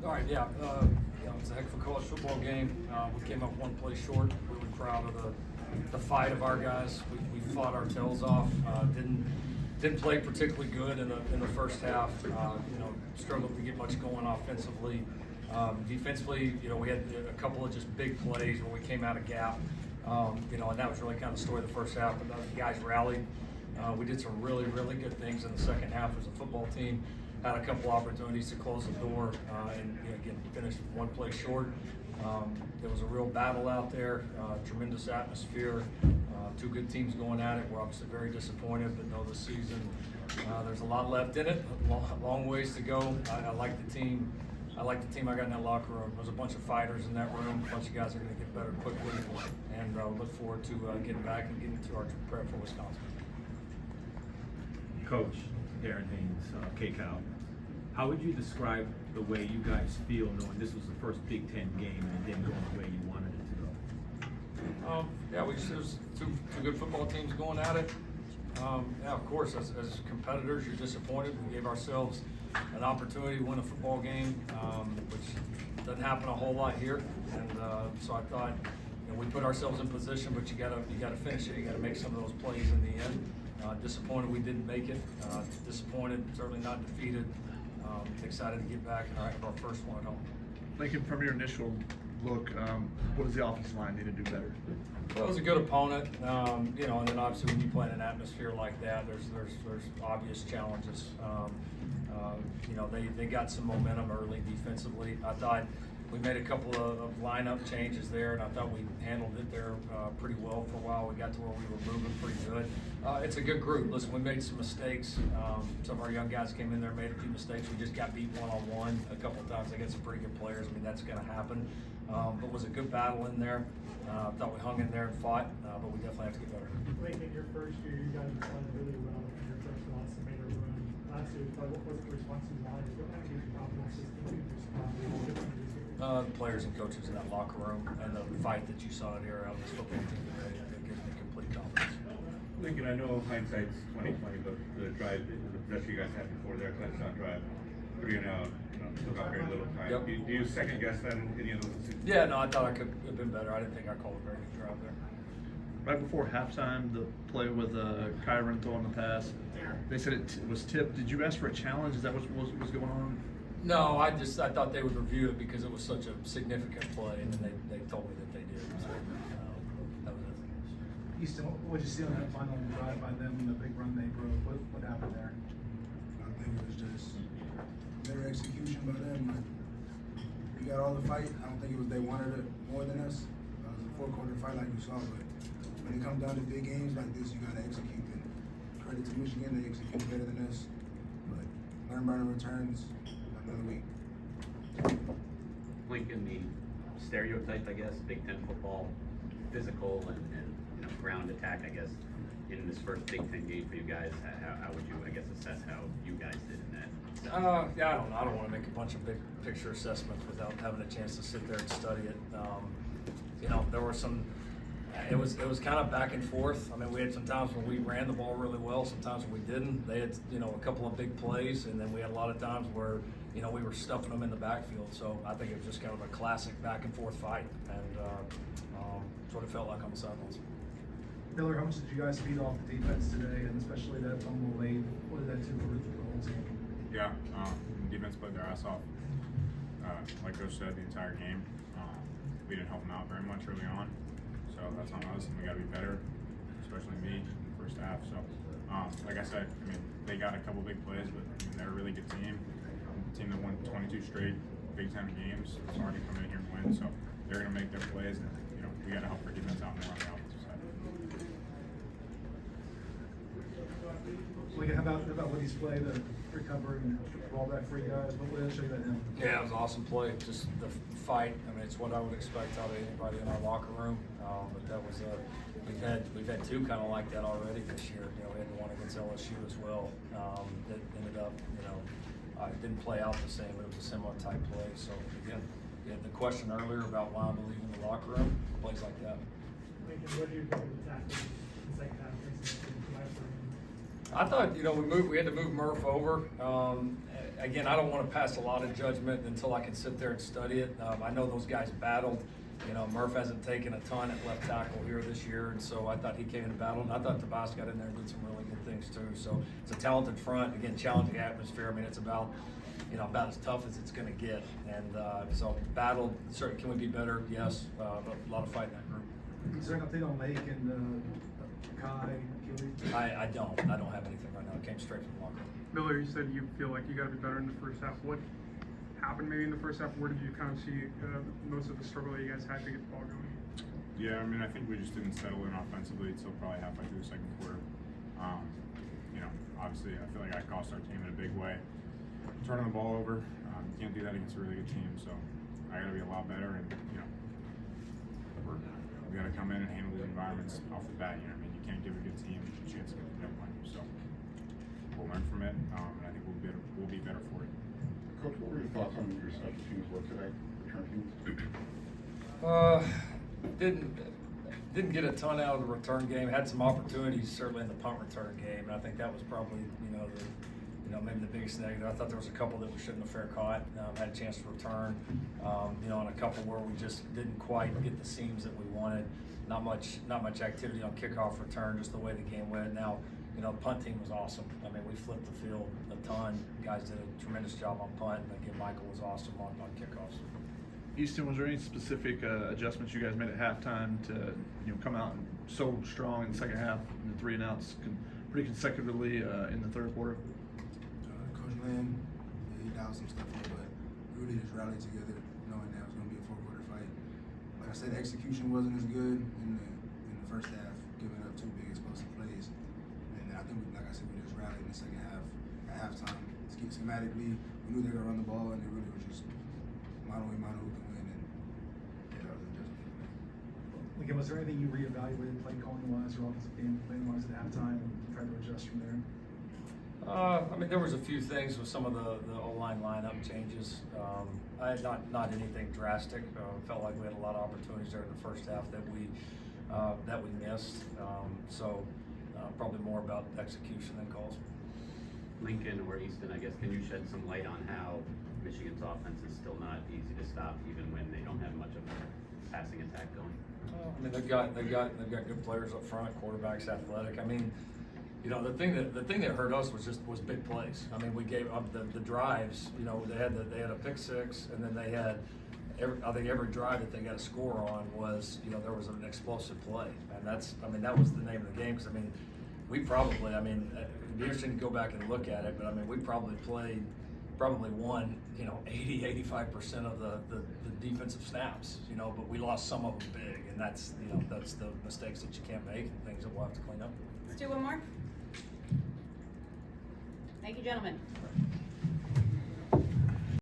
All right, yeah. It's a heck of a college football game. We came up one play short. We were proud of the fight of our guys. We fought our tails off. Didn't play particularly good in the first half. Struggled to get much going offensively. Defensively, we had a couple of just big plays where we came out of gap. And that was really kind of the story of the first half. But the guys rallied. We did some really, really good things in the second half as a football team. Had a couple opportunities to close the door and again finished one play short. There was a real battle out there, tremendous atmosphere, two good teams going at it. We're obviously very disappointed, but know this season there's a lot left in it, long ways to go. I like the team. I like the team I got in that locker room. There's a bunch of fighters in that room. A bunch of guys are going to get better quickly, and look forward to getting back and getting to our prep for Wisconsin. Coach Darren Haynes, K-Cal, how would you describe the way you guys feel knowing this was the first Big Ten game and it didn't go the way you wanted it to go? There's two good football teams going at it. Of course, as competitors, you're disappointed. We gave ourselves an opportunity to win a football game, which doesn't happen a whole lot here. And so I thought, we put ourselves in position, but you gotta finish it. You gotta make some of those plays in the end. Disappointed we didn't make it. Disappointed, certainly not defeated. Excited to get back and have our first one at home. Lincoln, from your initial look, what does the offensive line need to do better? Well, it was a good opponent, and then obviously when you play in an atmosphere like that, there's obvious challenges. They got some momentum early defensively. I thought we made a couple of lineup changes there, and I thought we handled it there pretty well for a while. We got to where we were moving pretty good. It's a good group. Listen, we made some mistakes. Some of our young guys came in there, made a few mistakes. We just got beat one-on-one a couple of times. They got some pretty good players. I mean, that's going to happen. But it was a good battle in there. Thought we hung in there and fought, but we definitely have to get better. Lincoln, your first year, you guys played really well in your first loss and made a run. Last year, what was the response from the audience? What kind of gives you confidence this team to respond to different this year? The players and coaches in that locker room and the fight that you saw here out of this football team today, it gives me complete confidence. Lincoln, I know hindsight's 20/20, but the drive, the possession you guys had before their touchdown drive, 3 and out, still got very little time. Yep. Do you second guess that in any of those decisions? Yeah, no, I thought I could have been better. I didn't think I called a very good drive there. Right before halftime, the play with Kyron throwing the pass, they said it was tipped. Did you ask for a challenge? Is that what was going on? No, I thought they would review it because it was such a significant play, and then they told me that they did. So, that was it. Easton, what did you see on that final drive by them and the big run they broke? What happened there? I think it was just better execution by them. We got all the fight. I don't think it was they wanted it more than us. It was a 4-quarter fight like you saw, but when it comes down to big games like this, you got to execute. And credit to Michigan, they execute better than us. But learn by the returns another week. Lincoln, the stereotype, I guess, Big Ten football, physical and ground attack, I guess, in this first Big Ten game for you guys, how would you, I guess, assess how you guys did in that? Yeah, I don't want to make a bunch of big picture assessments without having a chance to sit there and study it. There were some. It was kind of back and forth. I mean, we had some times when we ran the ball really well, sometimes when we didn't. They had a couple of big plays, and then we had a lot of times where we were stuffing them in the backfield. So I think it was just kind of a classic back and forth fight, and that's what it felt like on the sidelines. Miller, how much did you guys feed off the defense today, and especially that fumble late? What did that do for the whole team? Yeah, defense played their ass off. Like Coach said, the entire game. We didn't help them out very much early on, so that's on us, and we got to be better, especially me in the first half. So, like I said, they got a couple big plays, but they're a really good team. A team that won 22 straight Big Ten games. It's hard to come in here and win, so they're going to make their plays, and we got to help our defense out more on the offensive side. How about Woody's play, the recovery and ball back for you guys? What would that show you about him? Yeah, it was an awesome play. Just the fight. It's what I would expect out of anybody in our locker room. But that was we've had two kind of like that already this year. We had the one against LSU as well. That ended up, it didn't play out the same, but it was a similar type play. So again, you had the question earlier about why I believe in the locker room. Plays like that. Lincoln, what do you think of the tactics in the second half? I thought, we had to move Murph over. Again, I don't want to pass a lot of judgment until I can sit there and study it. I know those guys battled. Murph hasn't taken a ton at left tackle here this year, and so I thought he came in and battled. And I thought Tobias got in there and did some really good things too. So it's a talented front. Again, challenging atmosphere. I mean, it's about as tough as it's going to get. And so battled. Certainly, can we be better? Yes. A lot of fight in that group. Is there an update on Lake and Kai, Gilly? I don't have anything right now. It came straight from the locker room. Miller, you said you feel like you got to be better in the first half. What happened maybe in the first half? Where did you kind of see most of the struggle that you guys had to get the ball going? Yeah, I mean, I think we just didn't settle in offensively until probably halfway through the second quarter. Obviously, I feel like I cost our team in a big way. Turning the ball over, you can't do that against a really good team. So I got to be a lot better, and we got to come in and handle these environments off the bat. I mean, you can't give a good team a chance to get the point. So we'll learn from it, and I think we'll be better for it. Coach, what were your thoughts on your special teams work today? Return teams? Didn't get a ton out of the return game. Had some opportunities certainly in the punt return game, and I think that was probably maybe the biggest negative. I thought there was a couple that we shouldn't have fair caught. Had a chance to return, on a couple where we just didn't quite get the seams that we wanted. Not much activity on kickoff return, just the way the game went. Now, the punt team was awesome. I mean, we flipped the field a ton. Guys did a tremendous job on punt, and again, Michael was awesome on kickoffs. Easton, was there any specific adjustments you guys made at halftime to come out so strong in the second half and the 3 and outs pretty consecutively in the third quarter? Coach Lynn, he dialed some stuff up, but we really just rallied together, knowing that it was going to be a 4-quarter fight. Like I said, the execution wasn't as good in the first half, giving up 2 big explosive plays. And I think, like I said, we just rallied in the second half at halftime. Schematically, we knew they were going to run the ball, and it really was just mano a mano who can win. And that was the adjustment. Again, was there anything you reevaluated play calling wise or offensive game plan wise at halftime and tried to adjust from there? I mean, there was a few things with some of the O-line lineup changes. I had not anything drastic. Felt like we had a lot of opportunities there in the first half that we missed. Probably more about execution than calls. Lincoln or Easton, I guess, can you shed some light on how Michigan's offense is still not easy to stop, even when they don't have much of a passing attack going? I mean, they've got good players up front, quarterbacks athletic. I mean, the thing that hurt us was big plays. I mean, we gave up the drives. They had a pick six, and then they had I think every drive that they got a score on was there was an explosive play, and that was the name of the game. Because it'd be interesting to go back and look at it, but I mean, we probably won 80-85% of the defensive snaps, but we lost some of them big, and that's the mistakes that you can't make and things that we'll have to clean up. Let's do one more. Thank you, gentlemen.